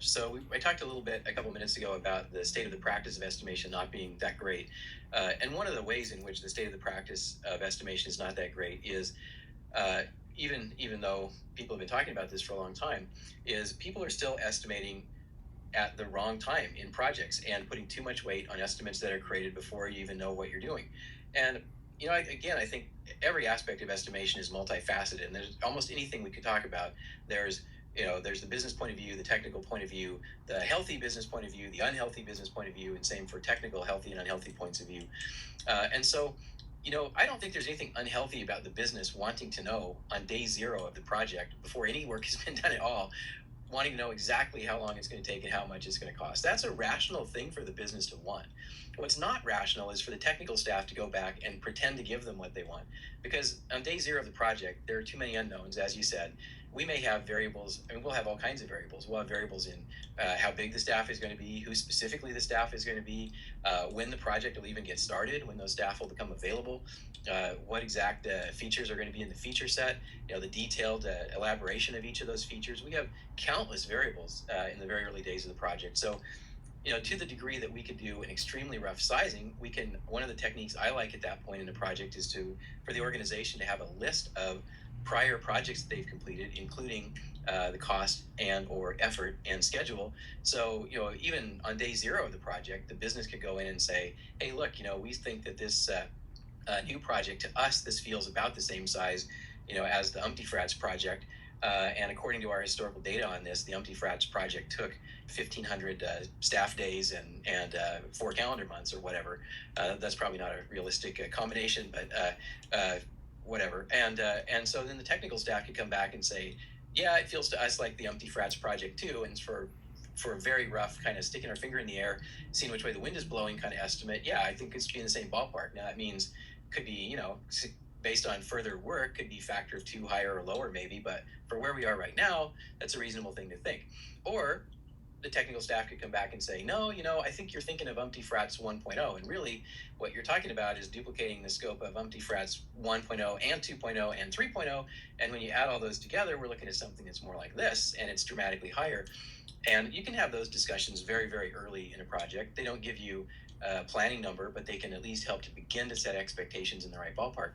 So I talked a little bit a couple minutes ago about the state of the practice of estimation not being that great. And one of the ways in which the state of the practice of estimation is not that great is uh, even though people have been talking about this for a long time, is people are still estimating at the wrong time in projects and putting too much weight on estimates that are created before you even know what you're doing. And again, I think every aspect of estimation is multifaceted, and there's almost anything we could talk about. There's there's the business point of view, the technical point of view, the healthy business point of view, the unhealthy business point of view, and same for technical healthy and unhealthy points of view. And so, I don't think there's anything unhealthy about the business wanting to know on day zero of the project, before any work has been done at all, wanting to know exactly how long it's going to take and how much it's going to cost. That's a rational thing for the business to want. What's not rational is for the technical staff to go back and pretend to give them what they want. Because on day zero of the project, there are too many unknowns, as you said. We may have variables, I mean, we'll have all kinds of variables. We'll have variables in how big the staff is going to be, who specifically the staff is going to be, when the project will even get started, when those staff will become available, what exact features are going to be in the feature set, the detailed elaboration of each of those features. We have countless variables in the very early days of the project. So, to the degree that we could do an extremely rough sizing, one of the techniques I like at that point in the project is for the organization to have a list of prior projects that they've completed, including the cost and or effort and schedule. So, even on day zero of the project, the business could go in and say, hey, look, we think that this new project, to us, this feels about the same size, as the Frats project. And according to our historical data on this, the Frats project took 1,500 staff days and 4 calendar months or whatever. That's probably not a realistic combination, but whatever. And so then the technical staff could come back and say, yeah, it feels to us like the Frats project too, and for a very rough kind of sticking our finger in the air, seeing which way the wind is blowing kind of estimate, yeah, I think it's be in the same ballpark. Now that means could be, based on further work, could be factor of two higher or lower maybe, but for where we are right now, that's a reasonable thing to think. Or the technical staff could come back and say, no, I think you're thinking of Frats 1.0, and really what you're talking about is duplicating the scope of Frats 1.0 and 2.0 and 3.0, and when you add all those together, we're looking at something that's more like this, and it's dramatically higher. And you can have those discussions very, very early in a project. They don't give you a planning number, but they can at least help to begin to set expectations in the right ballpark.